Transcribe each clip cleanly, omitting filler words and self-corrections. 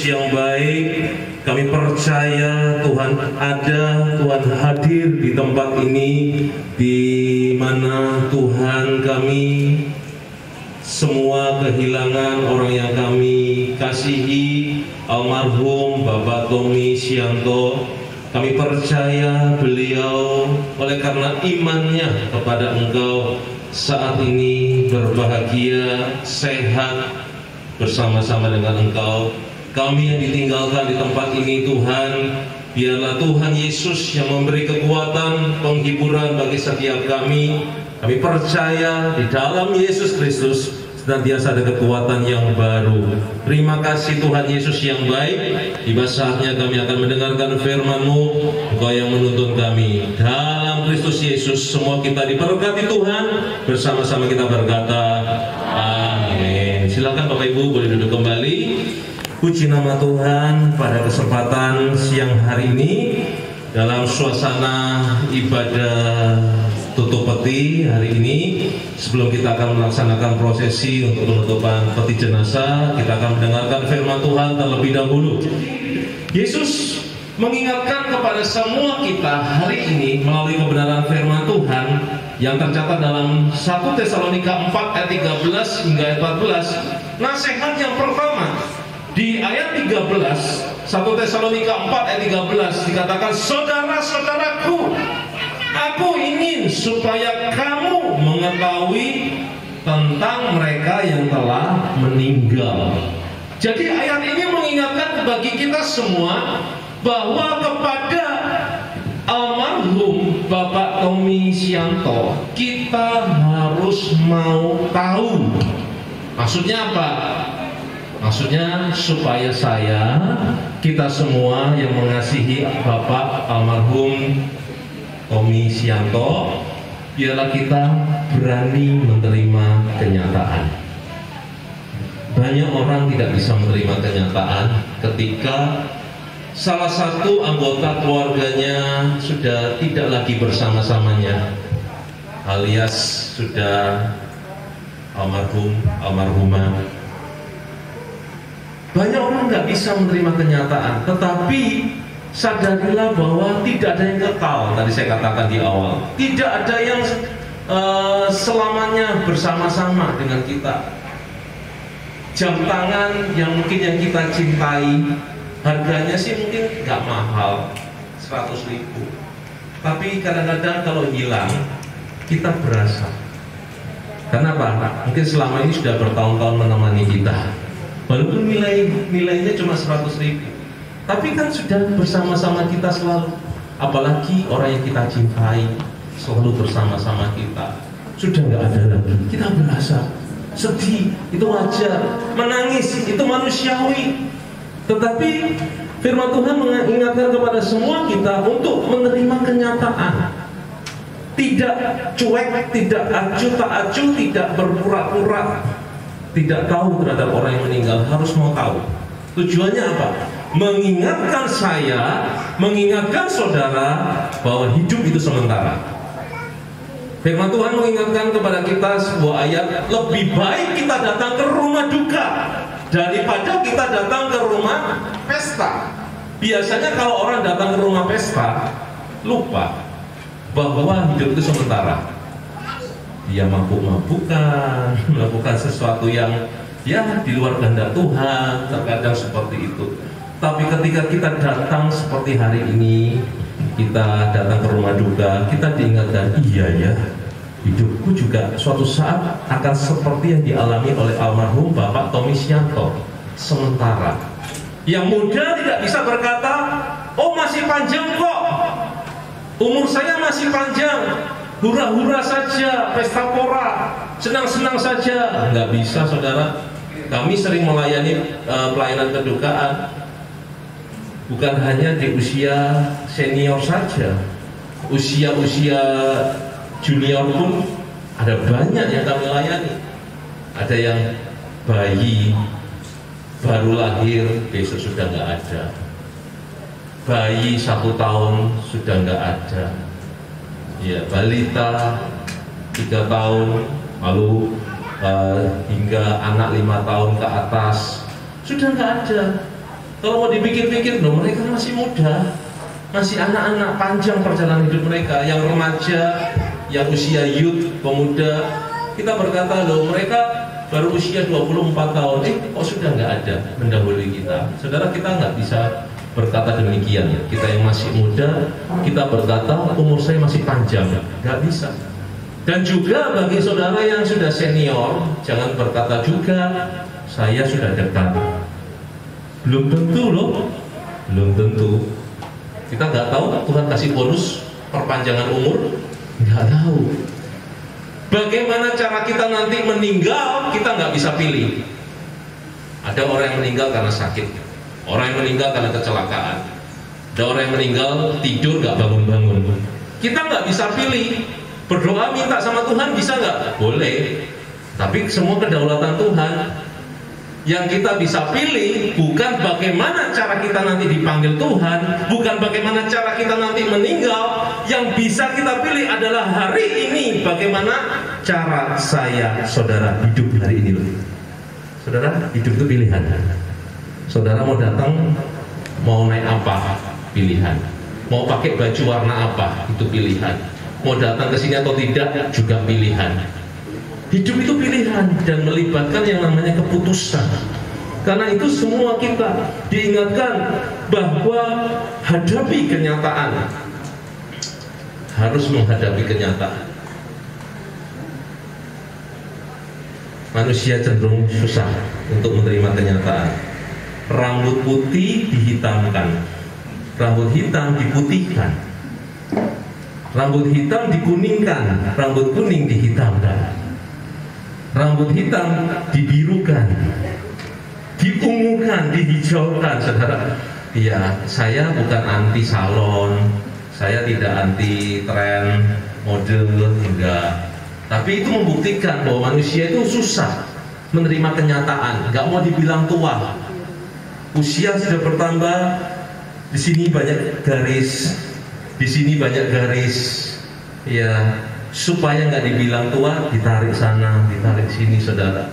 Yesus yang baik, kami percaya Tuhan ada, Tuhan hadir di tempat ini, di mana Tuhan kami semua kehilangan orang yang kami kasihi, almarhum Bapak Tommy Sianto. Kami percaya beliau oleh karena imannya kepada Engkau saat ini berbahagia, sehat bersama-sama dengan Engkau. Kami yang ditinggalkan di tempat ini Tuhan, biarlah Tuhan Yesus yang memberi kekuatan, penghiburan bagi setiap kami. Kami percaya di dalam Yesus Kristus senantiasa ada kekuatan yang baru. Terima kasih Tuhan Yesus yang baik. Tiba saatnya kami akan mendengarkan firman-Mu, Engkau yang menuntun kami. Dalam Kristus Yesus semua kita diberkati Tuhan. Bersama-sama kita berkata amin. Silakan Bapak Ibu boleh duduk kembali. Puji nama Tuhan pada kesempatan siang hari ini dalam suasana ibadah tutup peti hari ini. Sebelum kita akan melaksanakan prosesi untuk penutupan peti jenazah, kita akan mendengarkan firman Tuhan terlebih dahulu. Yesus mengingatkan kepada semua kita hari ini melalui kebenaran firman Tuhan yang tercatat dalam 1 Tesalonika 4 ayat 13 hingga ayat 14. Nasihat yang pertama di ayat 13, 1 Tesalonika 4 ayat 13 dikatakan, saudara-saudaraku, aku ingin supaya kamu mengetahui tentang mereka yang telah meninggal. Jadi ayat ini mengingatkan bagi kita semua bahwa kepada almarhum Bapak Tommy Sianto kita harus mau tahu. Maksudnya apa? Maksudnya supaya kita semua yang mengasihi Bapak almarhum Tommy Sianto, biarlah kita berani menerima kenyataan. Banyak orang tidak bisa menerima kenyataan ketika salah satu anggota keluarganya sudah tidak lagi bersama-samanya, alias sudah almarhumah. Banyak orang nggak bisa menerima kenyataan, tetapi sadarilah bahwa tidak ada yang kekal. Tadi saya katakan di awal, tidak ada yang selamanya bersama-sama dengan kita. Jam tangan yang mungkin yang kita cintai, harganya sih mungkin nggak mahal, 100.000. Tapi kadang-kadang kalau hilang, kita berasa. Kenapa? Mungkin selama ini sudah bertahun-tahun menemani kita. Walaupun nilainya cuma 100.000, tapi kan sudah bersama-sama kita selalu. Apalagi orang yang kita cintai selalu bersama-sama kita, sudah nggak ada lagi. Kita berasa sedih, itu wajar. Menangis, itu manusiawi. Tetapi firman Tuhan mengingatkan kepada semua kita untuk menerima kenyataan. Tidak cuek, tidak acuh tak acuh, tidak berpura-pura tidak tahu terhadap orang yang meninggal. Harus mau tahu. Tujuannya apa? Mengingatkan saya, mengingatkan saudara bahwa hidup itu sementara. Firman Tuhan mengingatkan kepada kita sebuah ayat, lebih baik kita datang ke rumah duka daripada kita datang ke rumah pesta. Biasanya kalau orang datang ke rumah pesta, lupa bahwa hidup itu sementara. Dia mabuk-mabukan, melakukan sesuatu yang ya di luar kehendak Tuhan, terkadang seperti itu. Tapi ketika kita datang seperti hari ini, kita datang ke rumah duka, kita diingatkan, iya ya, hidupku juga suatu saat akan seperti yang dialami oleh almarhum Bapak Tommy Sianto, sementara. Yang muda tidak bisa berkata, oh masih panjang kok, umur saya masih panjang, hura-hura saja, pesta pora, senang-senang saja. Nggak bisa saudara. Kami sering melayani pelayanan kedukaan, bukan hanya di usia senior saja, usia-usia junior pun ada banyak yang kami layani. Ada yang bayi baru lahir besok sudah nggak ada, bayi 1 tahun sudah nggak ada, ya balita 3 tahun, lalu hingga anak 5 tahun ke atas sudah nggak ada. Kalau mau dipikir-pikir, loh mereka masih muda, masih anak-anak, panjang perjalanan hidup mereka. Yang remaja, yang usia youth, pemuda, kita berkata loh mereka baru usia 24 tahun, kok sudah nggak ada mendahului kita. Saudara, kita nggak bisa berkata demikian. Kita yang masih muda, kita berkata umur saya masih panjang, nggak bisa. Dan juga bagi saudara yang sudah senior, jangan berkata juga saya sudah dekat. Belum tentu loh, belum tentu. Kita nggak tahu Tuhan kasih bonus perpanjangan umur, nggak tahu. Bagaimana cara kita nanti meninggal, kita nggak bisa pilih. Ada orang yang meninggal karena sakit, orang yang meninggal karena kecelakaan, ada orang yang meninggal tidur nggak bangun-bangun. Kita nggak bisa pilih. Berdoa minta sama Tuhan bisa nggak? Boleh. Tapi semua kedaulatan Tuhan. Yang kita bisa pilih bukan bagaimana cara kita nanti dipanggil Tuhan, bukan bagaimana cara kita nanti meninggal. Yang bisa kita pilih adalah hari ini bagaimana cara saya, saudara, hidup hari ini. Saudara, hidup itu pilihan. Saudara mau datang, mau naik apa? Pilihan. Mau pakai baju warna apa? Itu pilihan. Mau datang ke sini atau tidak juga pilihan. Hidup itu pilihan dan melibatkan yang namanya keputusan. Karena itu semua kita diingatkan bahwa hadapi kenyataan. Harus menghadapi kenyataan. Manusia cenderung susah untuk menerima kenyataan. Rambut putih dihitamkan, rambut hitam diputihkan, rambut hitam dikuningkan, rambut kuning dihitamkan, rambut hitam dibirukan, diungukan, dihijaukan. Saudara, ya saya bukan anti salon, saya tidak anti tren model, enggak. Tapi itu membuktikan bahwa manusia itu susah menerima kenyataan, nggak mau dibilang tua. Usia sudah bertambah, di sini banyak garis, di sini banyak garis, ya supaya nggak dibilang tua, ditarik sana, ditarik sini, saudara.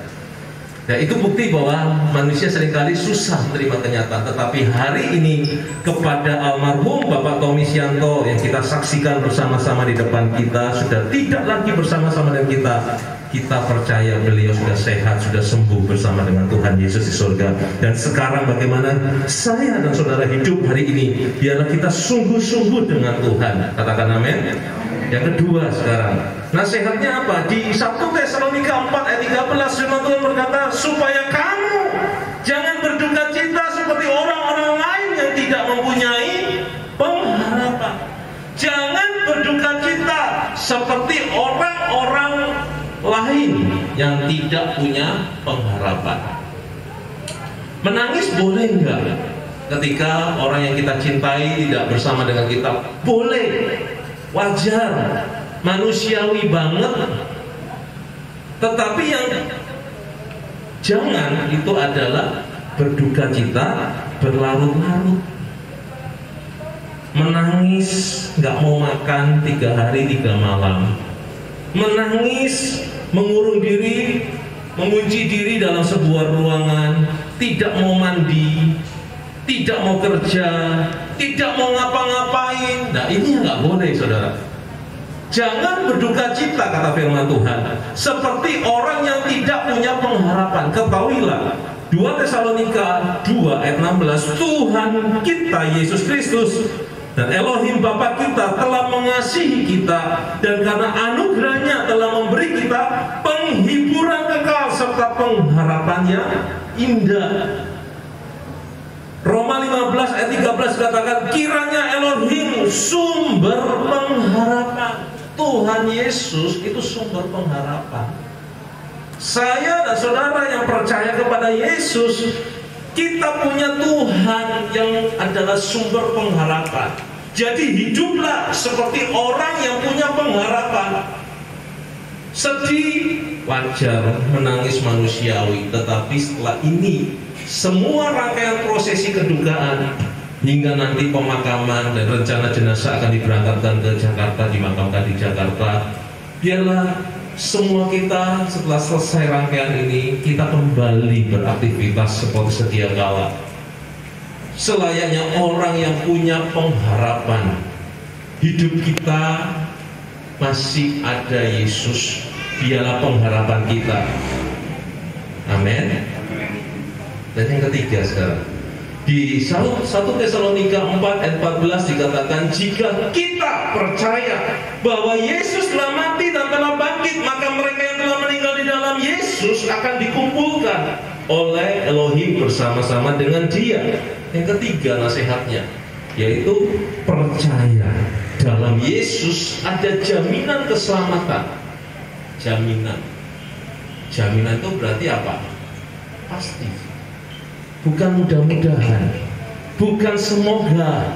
Ya itu bukti bahwa manusia seringkali susah menerima kenyataan. Tetapi hari ini kepada almarhum Bapak Tommy Sianto yang kita saksikan bersama-sama di depan kita, sudah tidak lagi bersama-sama dengan kita. Kita percaya beliau sudah sehat, sudah sembuh bersama dengan Tuhan Yesus di surga. Dan sekarang bagaimana saya dan saudara hidup hari ini, biarlah kita sungguh-sungguh dengan Tuhan. Katakan amin. Yang kedua sekarang, nasihatnya apa? Di 1 Tesalonika 4 ayat 13 firman Tuhan berkata, supaya kamu jangan berduka cita seperti orang-orang lain yang tidak mempunyai pengharapan. Jangan berduka cita seperti orang-orang lain yang tidak punya pengharapan. Menangis boleh enggak? Ketika orang yang kita cintai tidak bersama dengan kita, boleh, wajar, manusiawi banget. Tetapi yang jangan itu adalah berduka cita berlarut-larut, menangis nggak mau makan 3 hari 3 malam, menangis, mengurung diri, mengunci diri dalam sebuah ruangan, tidak mau mandi, tidak mau kerja, tidak mau ngapa-ngapain. Nah ini nggak boleh, saudara. Jangan berduka cita, kata firman Tuhan, seperti orang yang tidak punya pengharapan. Ketahuilah 2 Tesalonika 2 ayat 16, Tuhan kita Yesus Kristus dan Elohim Bapa kita telah mengasihi kita, dan karena anugerahnya telah memberi kita penghiburan kekal serta pengharapan yang indah. Roma 15 ayat 13 katakan, kiranya Elohim sumber pengharapan. Tuhan Yesus itu sumber pengharapan. Saya dan saudara yang percaya kepada Yesus, kita punya Tuhan yang adalah sumber pengharapan. Jadi hiduplah seperti orang yang punya pengharapan. Sedih wajar, menangis manusiawi. Tetapi setelah ini, semua rangkaian prosesi kedukaan hingga nanti pemakaman dan rencana jenazah akan diberangkatkan ke Jakarta, dimakamkan di Jakarta, biarlah semua kita setelah selesai rangkaian ini, kita kembali beraktivitas seperti sedia kala. selayaknya orang yang punya pengharapan. Hidup kita masih ada Yesus, dialah pengharapan kita. Amin. Dan yang ketiga sekarang, di 1 Tesalonika 4 ayat 14 dikatakan, jika kita percaya bahwa Yesus telah mati dan telah bangkit, maka mereka yang telah meninggal di dalam Yesus akan dikumpulkan oleh Elohim bersama-sama dengan Dia. Yang ketiga nasihatnya, yaitu percaya dalam Yesus ada jaminan keselamatan. Jaminan itu berarti apa? Pasti. Bukan mudah-mudahan, bukan semoga,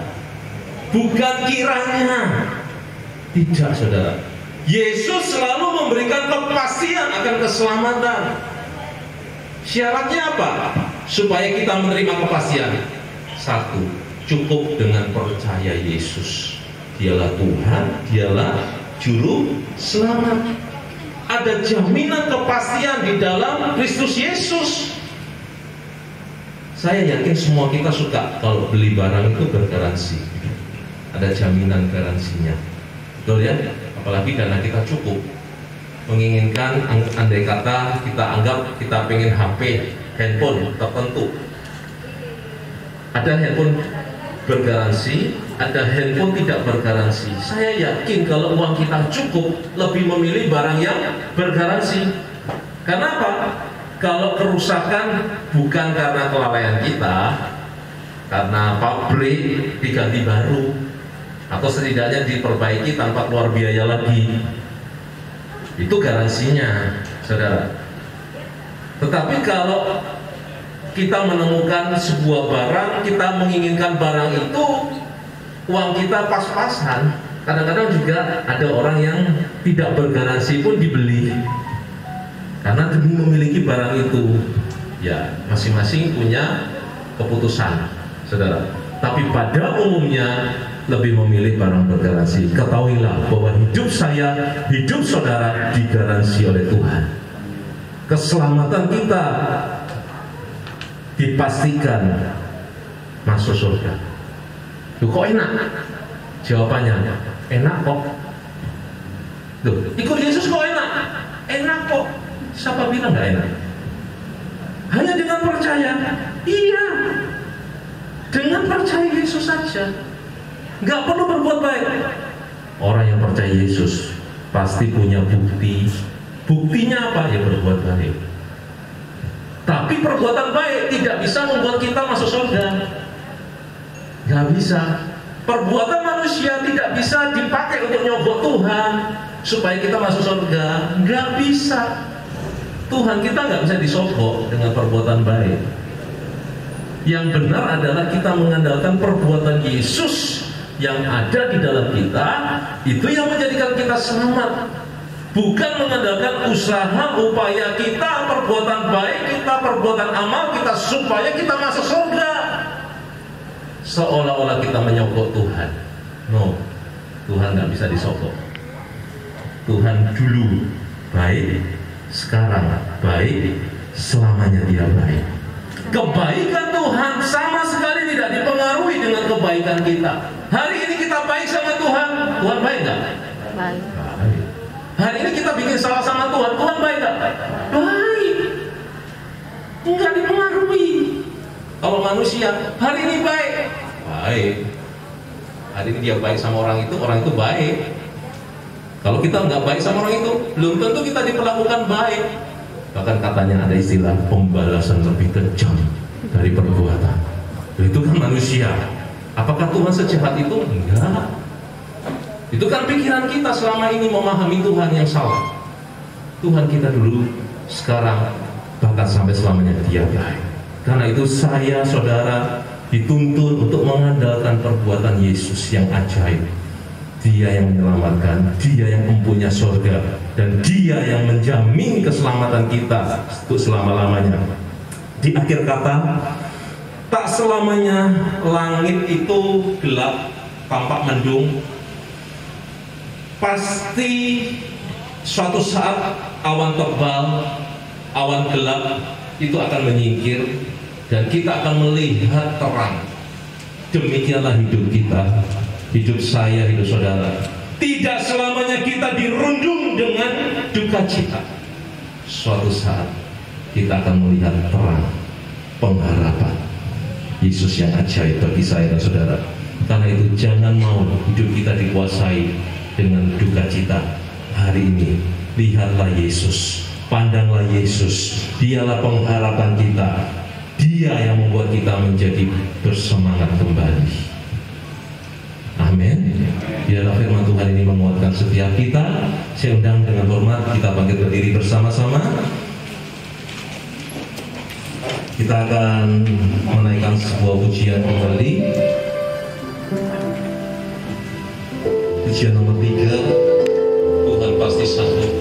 bukan kiranya. Tidak, saudara. Yesus selalu memberikan kepastian akan keselamatan. Syaratnya apa? Supaya kita menerima kepastian. Satu, cukup dengan percaya Yesus. Dialah Tuhan, dialah Juru Selamat. Ada jaminan kepastian di dalam Kristus Yesus. Saya yakin semua kita suka kalau beli barang itu bergaransi. Ada jaminan garansinya. Betul ya? Apalagi dana kita cukup. Menginginkan, andai kata kita anggap kita pengen HP, handphone tertentu. Ada handphone bergaransi, ada handphone tidak bergaransi. Saya yakin kalau uang kita cukup, lebih memilih barang yang bergaransi. Karena apa? Kalau kerusakan bukan karena kelalaian kita, karena pabrik diganti baru, atau setidaknya diperbaiki tanpa keluar biaya lagi, itu garansinya, saudara. Tetapi kalau kita menemukan sebuah barang, kita menginginkan barang itu, uang kita pas-pasan. Kadang-kadang juga ada orang yang tidak bergaransi pun dibeli, karena demi memiliki barang itu. Ya, masing-masing punya keputusan, saudara. Tapi pada umumnya lebih memilih barang bergaransi. Ketahuilah bahwa hidup saya, hidup saudara digaransi oleh Tuhan. Keselamatan kita dipastikan masuk surga. Loh, kok enak? Jawabannya, enak kok. Loh, ikut Yesus kok enak? Enak kok. Siapa bilang nggak enak? Hanya dengan percaya. Iya, dengan percaya Yesus saja. Nggak perlu berbuat baik. Orang yang percaya Yesus pasti punya bukti. Buktinya apa? Ya berbuat baik. Tapi perbuatan baik tidak bisa membuat kita masuk surga. Nggak bisa. Perbuatan manusia tidak bisa dipakai untuk nyogok Tuhan supaya kita masuk surga. Nggak bisa. Tuhan kita nggak bisa disogok dengan perbuatan baik. Yang benar adalah kita mengandalkan perbuatan Yesus yang ada di dalam kita. Itu yang menjadikan kita selamat. Bukan mengandalkan usaha, upaya kita, perbuatan baik kita, perbuatan amal kita supaya kita masuk surga. Seolah-olah kita menyogok Tuhan. No, Tuhan nggak bisa disogok. Tuhan dulu baik, sekarang baik, selamanya Dia baik. Kebaikan Tuhan sama sekali tidak dipengaruhi dengan kebaikan kita. Hari ini kita baik sama Tuhan, Tuhan baik nggak? Baik. Hari ini kita bikin salah sama Tuhan, Tuhan baik nggak? Baik. Enggak dipengaruhi. Kalau manusia, hari ini baik, baik. Hari ini dia baik sama orang itu baik. Kalau kita nggak baik sama orang itu, belum tentu kita diperlakukan baik. Bahkan katanya ada istilah pembalasan lebih kejam dari perbuatan. Itu kan manusia. Apakah Tuhan sejahat itu? Enggak. Itu kan pikiran kita selama ini memahami Tuhan yang salah. Tuhan kita dulu, sekarang, bahkan sampai selamanya Dia baik. Karena itu saya, saudara, dituntut untuk mengandalkan perbuatan Yesus yang ajaib. Dia yang menyelamatkan, Dia yang mempunyai surga, dan Dia yang menjamin keselamatan kita untuk selama-lamanya. Di akhir kata, tak selamanya langit itu gelap, tampak mendung. Pasti suatu saat awan tebal, awan gelap itu akan menyingkir dan kita akan melihat terang. Demikianlah hidup kita, hidup saya, hidup saudara. Tidak selamanya kita dirundung dengan duka cita. Suatu saat kita akan melihat terang pengharapan Yesus yang ajaib bagi saya dan saudara. Karena itu jangan mau hidup kita dikuasai dengan duka cita. Hari ini lihatlah Yesus, pandanglah Yesus. Dialah pengharapan kita. Dia yang membuat kita menjadi bersemangat kembali. Amin. Biarlah firman Tuhan ini menguatkan setiap kita. Saya undang dengan hormat kita bangkit berdiri bersama-sama. Kita akan menaikkan sebuah pujian kembali. Pujian nomor 3, Tuhan pasti sanggup.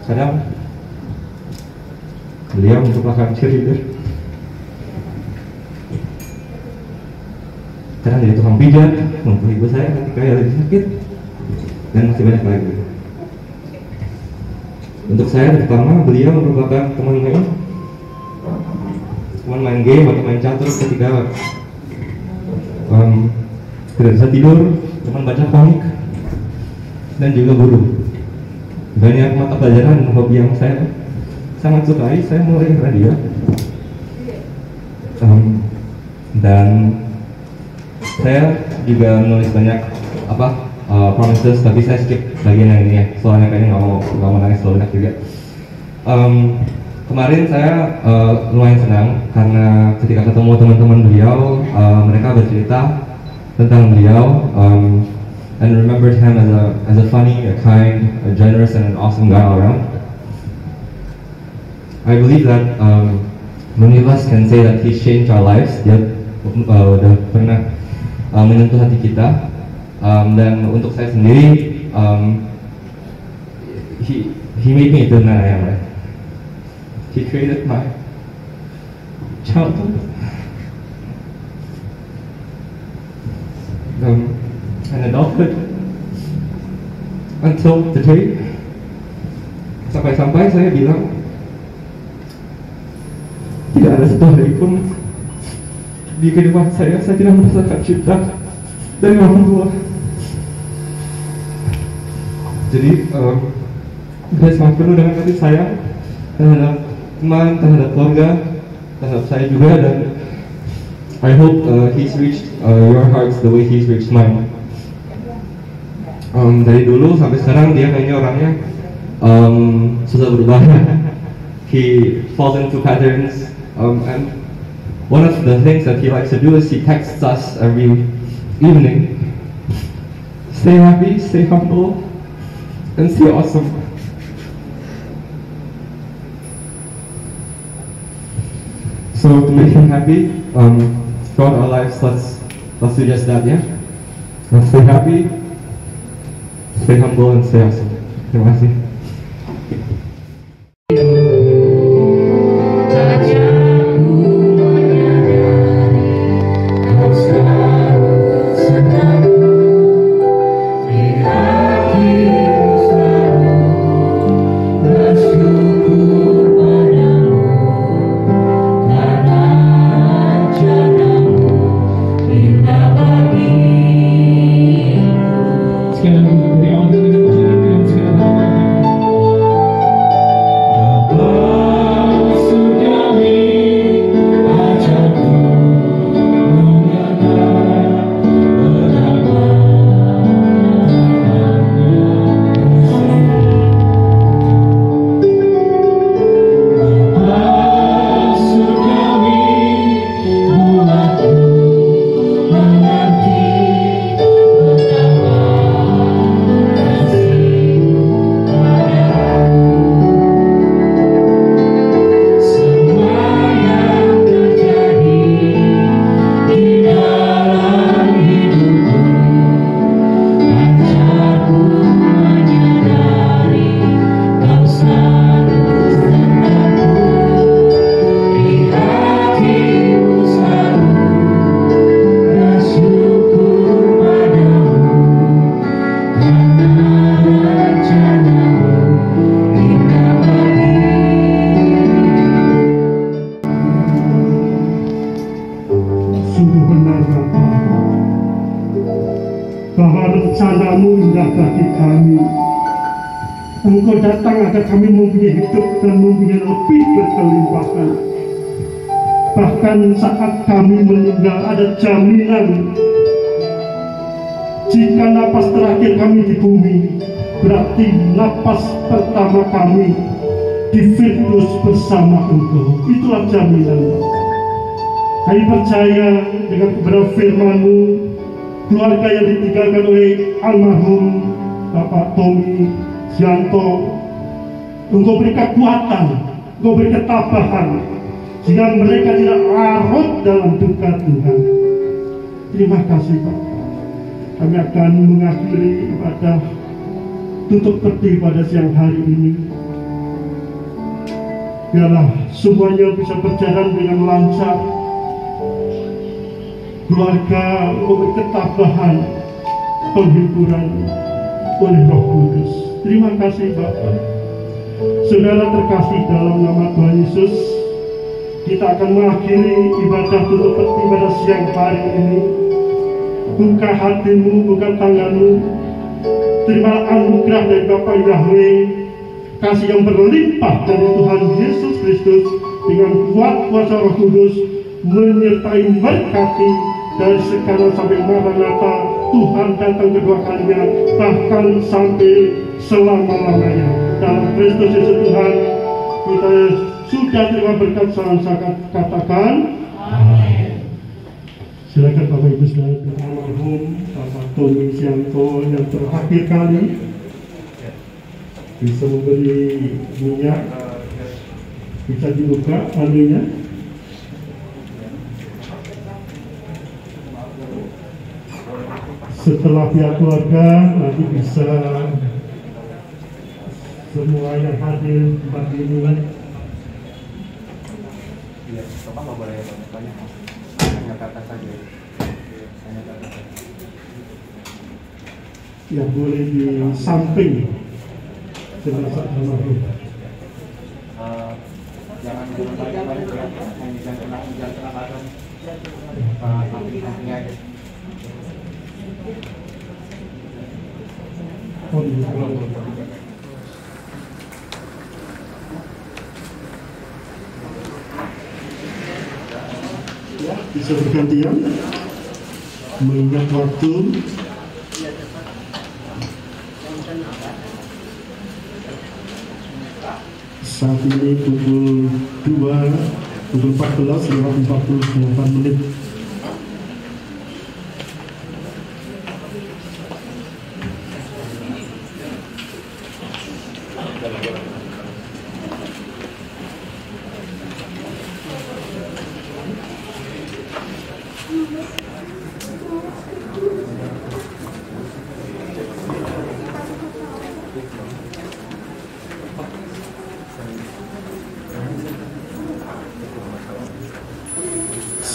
Kadang beliau merupakan cheerleader, kadang jadi tukang pijat untuk ibu saya ketika ia lagi sakit, dan masih banyak lagi. Untuk saya terutama beliau merupakan teman main game atau main catur ketika tidak bisa tidur, teman baca komik, dan juga guru. Banyak mata pelajaran hobi yang saya sangat sukai, saya mulai dari dia. Dan saya juga menulis banyak promises, tapi saya skip bagian yang ini ya, soalnya kayaknya nggak mau nangis terlalu banyak juga. Kemarin saya lumayan senang karena ketika ketemu teman-teman beliau, mereka bercerita tentang beliau, and remembered him as a funny, a kind, a generous, and an awesome guy all around. I believe that many of us can say that he's changed our lives. Dia udah pernah menyentuh hati kita, dan untuk saya sendiri, he made me into the man I am. Right? He created my childhood, and adulthood until today. Sampai-sampai saya bilang tidak ada satu hari pun di kehidupan saya tidak merasakan cinta dari orang tua. Jadi saya sangat penuh dengan kasih sayang terhadap teman, terhadap keluarga, terhadap saya juga, dan I hope he's reached your hearts the way he's reached mine. Dari dulu sampai sekarang dia kayaknya orangnya susah berubah. He falls into patterns, and one of the things that he likes to do is he texts us every evening. Stay happy, stay humble, and stay awesome. So to make him happy, throughout our lives, let's do just that, yeah. Let's stay happy, stay humble, and stay awesome. Terima kasih. Bahwa rencanamu indah bagi kami. Engkau datang agar kami mempunyai hidup dan mempunyai lebih berkelimpahan. Bahkan saat kami meninggal ada jaminan jika napas terakhir kami di bumi, berarti napas pertama kami di Firdaus bersama Engkau. Itulah jaminan. Kami percaya dengan kebenaran firman-Mu, keluarga yang ditinggalkan oleh almarhum Bapak Tommy Sianto, Engkau beri kekuatan, Engkau beri ketabahan, sehingga mereka tidak larut dalam duka Tuhan. Terima kasih Pak. Kami akan mengakhiri ibadah tutup peti pada siang hari ini. Biarlah semuanya bisa berjalan dengan lancar. Keluarga memberi ketabahan, penghiburan oleh Roh Kudus. Terima kasih Bapak. Saudara terkasih dalam nama Tuhan Yesus, kita akan mengakhiri ibadah tutup peti pada siang hari ini. Buka hatimu, buka tanganmu. Terima anugerah dari Bapa Yahweh, kasih yang berlimpah dari Tuhan Yesus Kristus dengan kuat kuasa Roh Kudus menyertai memberkati dari sekarang sampai Maranatha, Tuhan datang kedua kalinya, bahkan sampai selama-lamanya. Dalam Kristus Yesus Tuhan, kita sudah terima berkat, salam katakan amin. Silakan Bapak Ibu Saudara, almarhum Bapak Tommy Sianto yang terakhir kali bisa memberi minyak, bisa dibuka anunya. Setelah pihak keluarga nanti bisa semua yang hadir tempat ini. Iya, Bapak nggak boleh banyak, hanya kata saja. Yang boleh di samping jenazah almarhum. Jangan banyak-banyak ya, jangan kena badan. Samping-sampingnya aja. Oh, iya. Ya, bisa bergantian mengingat waktu. Saat ini pukul 14 lewat 48 menit.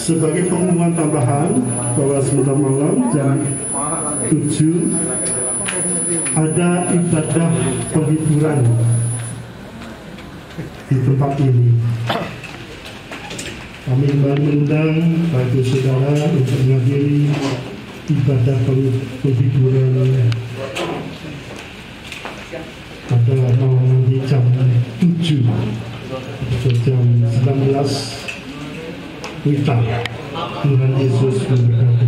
sebagai pengumuman tambahan bahwa sebentar malam jam 7 ada ibadah penghiburan di tempat ini. Kami mengundang bagi saudara untuk menghadiri ibadah penghiburan pada malam nanti jam 7 atau jam 19 Wita. Tuhan Yesus memberkati.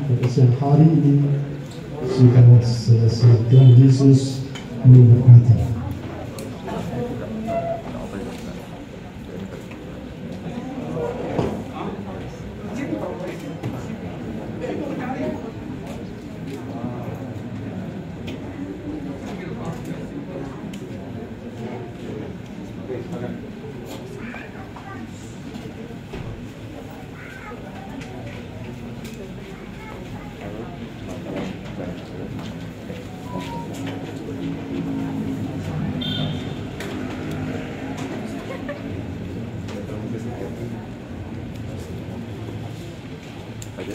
Pada siang hari ini sudah selesai. Tuhan Yesus memberkati. Aja.